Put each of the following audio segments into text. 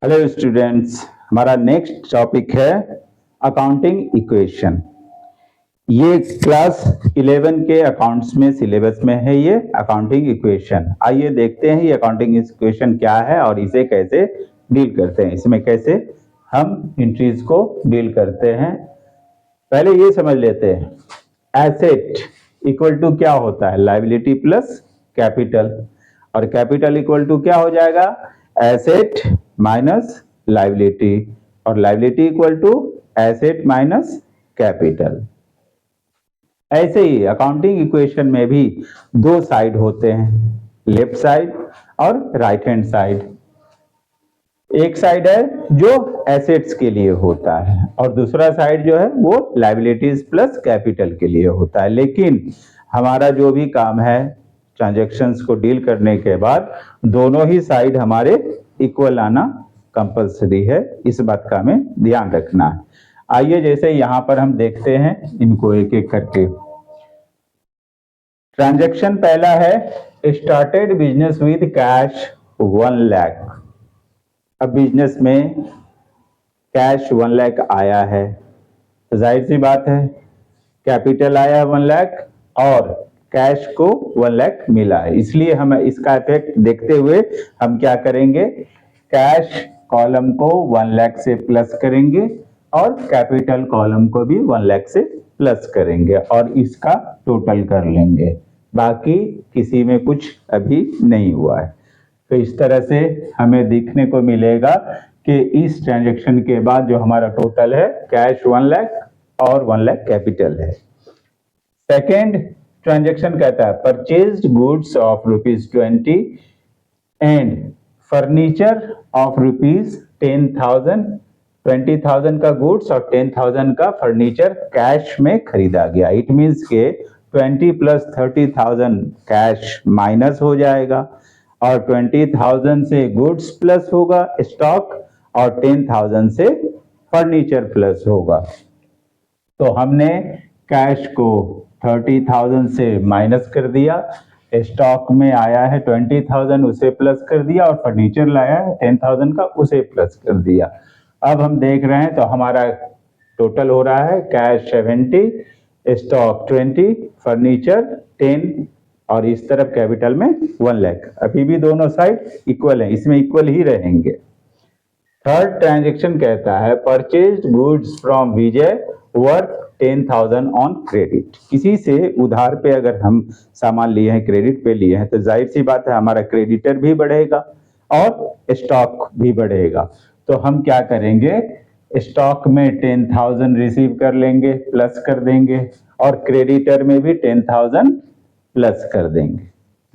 Hello students, हमारा next topic है accounting equation. ये क्लास 11 के अकाउंट्स में सिलेबस में है ये अकाउंटिंग इक्वेशन। आइए देखते हैं ये अकाउंटिंग इक्वेशन क्या है और इसे कैसे डील करते हैं, इसमें कैसे हम एंट्रीज को डील करते हैं। पहले ये समझ लेते हैं, एसेट इक्वल टू क्या होता है, लायबिलिटी प्लस कैपिटल, और कैपिटल इक्वल टू क्या हो जाएगा, एसेट माइनस लायबिलिटी, और liability equal to asset minus capital. ऐसे ही अकाउंटिंग इक्वेशन में भी दो साइड होते हैं, लेफ्ट साइड और राइट हैंड साइड। एक साइड है जो एसेट्स के लिए होता है और दूसरा साइड जो है वो लायबिलिटीज प्लस कैपिटल के लिए होता है। लेकिन हमारा जो भी काम है ट्रांजैक्शंस को डील करने के बाद दोनों ही साइड हमारे इक्वल आना कंपलसरी है, इस बात का हमें ध्यान रखना है। आइए जैसे यहाँ पर हम देखते हैं इनको एक एक करके। ट्रांजैक्शन पहला है, started business with cash 1 lakh. अब बिजनेस में कैश 1 लाख आया है तो जाहिर सी बात है कैपिटल आया है 1 लाख और कैश को 1 लाख मिला है, इसलिए हम इसका इफेक्ट देखते हुए हम क्या करेंगे, कैश कॉलम को 1 लाख से प्लस करेंगे और कैपिटल कॉलम को भी 1 लाख से प्लस करेंगे और इसका टोटल कर लेंगे। बाकी किसी में कुछ अभी नहीं हुआ है। तो इस तरह से हमें देखने को मिलेगा कि इस ट्रांजैक्शन के बाद जो हमारा टोटल है कैश 1 लाख और 1 लाख कैपिटल है। सेकेंड ट्रांजैक्शन कहता है purchased goods of ₹20 and furniture of ₹10,000। 20,000 का गुड्स और 10,000 का फर्नीचर कैश में खरीदा गया। इट मीन्स के 20 प्लस 30,000 कैश माइनस हो जाएगा और 20,000 से गुड्स प्लस होगा स्टॉक और 10,000 से फर्नीचर प्लस होगा। तो हमने कैश को 30,000 से माइनस कर दिया, स्टॉक में आया है 20,000 उसे प्लस कर दिया और फर्नीचर लाया है 10,000 का उसे प्लस कर दिया। अब हम देख रहे हैं तो हमारा टोटल हो रहा है कैश 70, स्टॉक 20, फर्नीचर 10 और इस तरफ कैपिटल में 1 लाख। अभी भी दोनों साइड इक्वल है, इसमें इक्वल ही रहेंगे। थर्ड ट्रांजैक्शन कहता है purchased goods from Vijay worth 10,000 on credit. किसी से उधार पे अगर हम सामान लिए हैं, क्रेडिट पे लिए हैं, तो जाहिर सी बात है हमारा क्रेडिटर भी बढ़ेगा और स्टॉक भी बढ़ेगा। तो हम क्या करेंगे, स्टॉक में 10,000 रिसीव कर लेंगे, प्लस कर देंगे और क्रेडिटर में भी 10,000 प्लस कर देंगे।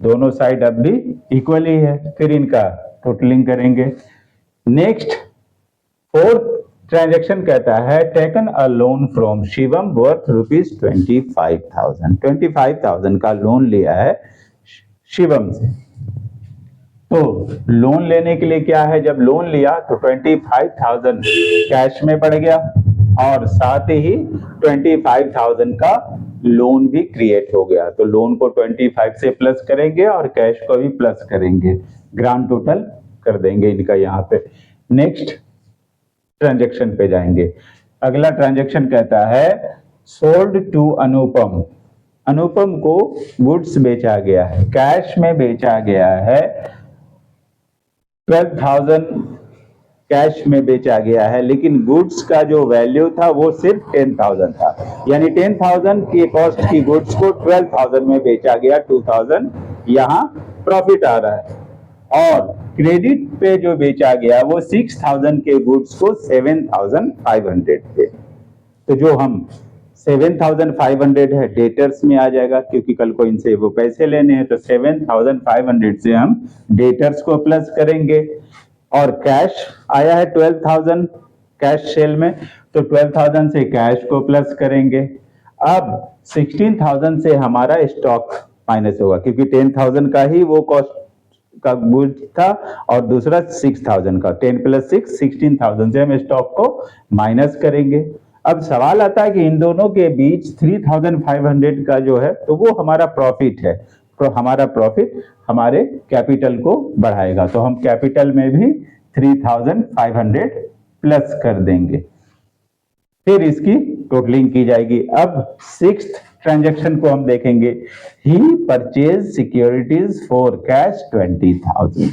दोनों साइड अब भी इक्वल ही है, फिर इनका टोटलिंग करेंगे। नेक्स्ट फोर्थ ट्रांजैक्शन कहता है taken a loan from Shivam worth ₹25,000। 25,000 का लोन लिया है शिवम से। तो लोन लेने के लिए क्या है, जब लोन लिया तो 25,000 कैश में पड़ गया और साथ ही 25,000 का लोन भी क्रिएट हो गया। तो लोन को 25 से प्लस करेंगे और कैश को भी प्लस करेंगे, ग्रांड टोटल कर देंगे इनका यहाँ पे। नेक्स्ट ट्रांजैक्शन पे जाएंगे। अगला ट्रांजैक्शन कहता है सोल्ड टू अनुपम। अनुपम को गुड्स बेचा गया है, कैश में बेचा गया है 12,000 कैश में बेचा गया है, लेकिन गुड्स का जो वैल्यू था वो सिर्फ 10,000 था, यानी 10,000 की कॉस्ट की गुड्स को 12,000 में बेचा गया, 2,000 यहाँ प्रॉफिट आ रहा है। और क्रेडिट पे जो बेचा गया वो 6,000 के गुड्स को 7,500 थे। तो जो हम 7,500 है डेटर्स में आ जाएगा क्योंकि कल को इनसे वो पैसे लेने हैं, तो 7,500 से हम डेटर्स को प्लस करेंगे और कैश आया है 12,000 कैश सेल में, तो 12,000 से कैश को प्लस करेंगे। अब 16,000 से हमारा स्टॉक माइनस होगा क्योंकि 10,000 का ही वो कॉस्ट का गुड था और दूसरा 6,000 का, 10 प्लस 6 16,000 से हम स्टॉक को माइनस करेंगे। अब सवाल आता है कि इन दोनों के बीच 3,500 का जो है तो वो हमारा प्रॉफिट है, तो हमारा प्रॉफिट हमारे कैपिटल को बढ़ाएगा। तो हम कैपिटल में भी 3500 प्लस कर देंगे, फिर इसकी टोटलिंग की जाएगी। अब सिक्स्थ ट्रांजैक्शन को हम देखेंगे। ही परचेज सिक्योरिटीज फॉर कैश 20,000।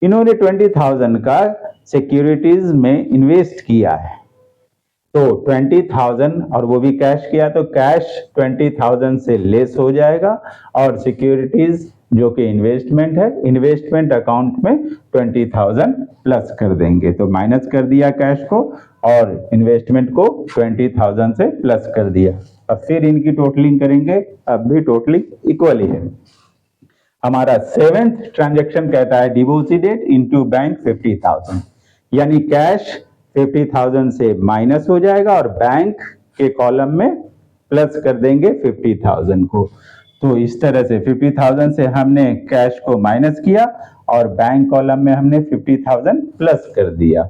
इन्होंने 20,000 का सिक्योरिटीज में इन्वेस्ट किया है, तो 20,000 और वो भी कैश किया, तो कैश 20,000 से लेस हो जाएगा और सिक्योरिटीज जो कि इन्वेस्टमेंट है, इन्वेस्टमेंट अकाउंट में 20,000 प्लस कर देंगे। तो माइनस कर दिया कैश को और इन्वेस्टमेंट को 20,000 से प्लस कर दिया। अब फिर इनकी टोटलिंग करेंगे, अब भी टोटलिंग इक्वल ही है। हमारा सेवेंथ ट्रांजैक्शन कहता है डिपॉजिटेड इनटू बैंक 50,000, यानी कैश 50,000 से माइनस हो जाएगा और बैंक के कॉलम में प्लस कर देंगे 50,000 को। तो इस तरह से 50,000 से हमने कैश को माइनस किया और बैंक कॉलम में हमने 50,000 प्लस कर दिया।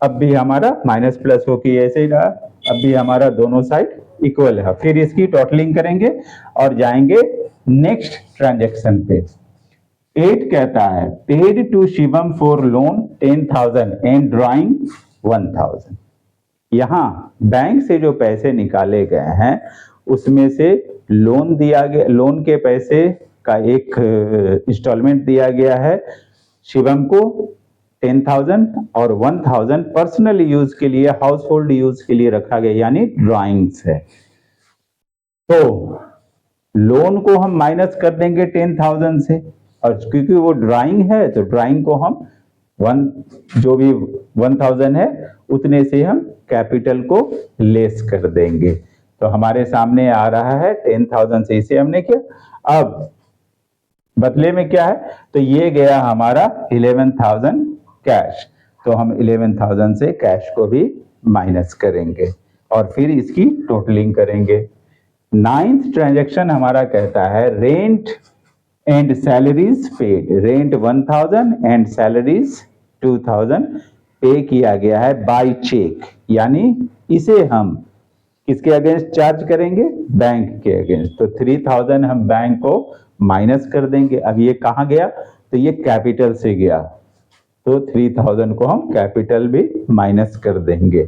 अब भी हमारा माइनस प्लस होके ऐसे ही रहा, अब भी हमारा दोनों साइड इक्वल है। फिर इसकी टोटलिंग करेंगे और जाएंगे नेक्स्ट ट्रांजैक्शन पे। 8 कहता है paid to Shivam for loan 10,000 and drawing 1,000। यहां बैंक से जो पैसे निकाले गए हैं उसमें से लोन दिया गया, लोन के पैसे का एक इंस्टॉलमेंट दिया गया है शिवम को 10,000 और 1,000 पर्सनल यूज के लिए, हाउस होल्ड यूज के लिए रखा गया, यानी ड्राइंग्स है। तो लोन को हम माइनस कर देंगे 10,000 से, और क्योंकि वो ड्राइंग है तो ड्राइंग को हम जो भी 1,000 है उतने से हम कैपिटल को लेस कर देंगे। तो हमारे सामने आ रहा है 10,000 से इसे हमने किया। अब बदले में क्या है, तो ये गया हमारा 11,000 कैश, तो हम 11,000 से कैश को भी माइनस करेंगे और फिर इसकी टोटलिंग करेंगे। नाइन्थ ट्रांजैक्शन हमारा कहता है rent and salaries paid, rent 1,000 and salaries 2,000 पे किया गया है बाय चेक, यानी इसे हम किसके अगेंस्ट चार्ज करेंगे, बैंक के अगेंस्ट। तो 3,000 हम बैंक को माइनस कर देंगे। अब ये कहाँ गया, तो ये कैपिटल से गया, तो 3,000 को हम कैपिटल भी माइनस कर देंगे।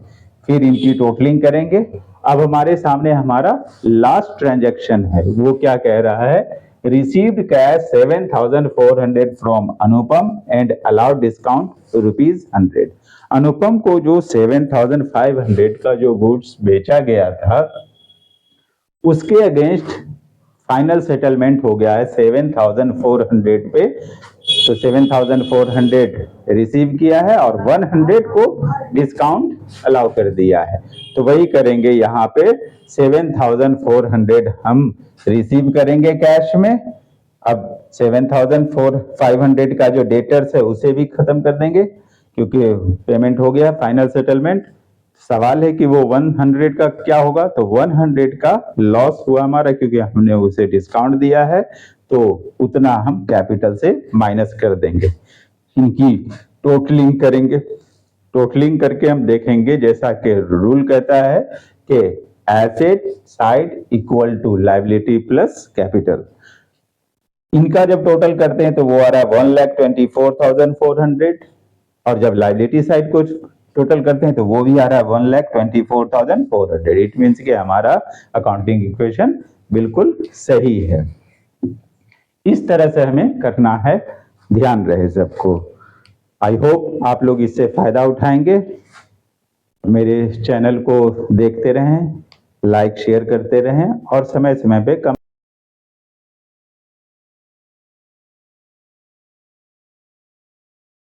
फिर इनकी टोटलिंग करेंगे। अब हमारे सामने हमारा लास्ट ट्रांजैक्शन है, वो क्या कह रहा है, received cash 7,400 from Anupam and allowed discount ₹100। अनुपम को जो 7,500 का जो गुड्स बेचा गया था उसके अगेंस्ट फाइनल सेटलमेंट हो गया है 7,400 पे, तो 7,400 रिसीव किया है और 100 को डिस्काउंट अलाउ कर दिया है। तो वही करेंगे यहाँ पे, 7,400 हम रिसीव करेंगे कैश में। अब 7,500 का जो डेटर्स है उसे भी खत्म कर देंगे क्योंकि पेमेंट हो गया फाइनल सेटलमेंट। सवाल है कि वो 100 का क्या होगा, तो 100 का लॉस हुआ हमारा क्योंकि हमने उसे डिस्काउंट दिया है, तो उतना हम कैपिटल से माइनस कर देंगे। इनकी टोटलिंग करेंगे। टोटलिंग करके हम देखेंगे जैसा कि रूल कहता है कि asset side equal to liability plus capital. इनका जब टोटल करते हैं तो वो आ रहा है 1,24,400 और जब लायबिलिटी साइड को टोटल करते हैं तो वो भी आ रहा है 1,24,400। इट मीन्स कि हमारा अकाउंटिंग इक्वेशन बिल्कुल सही है। इस तरह से हमें करना है, ध्यान रहे सबको। आई होप आप लोग इससे फायदा उठाएंगे। मेरे चैनल को देखते रहें, लाइक शेयर करते रहें और समय समय पे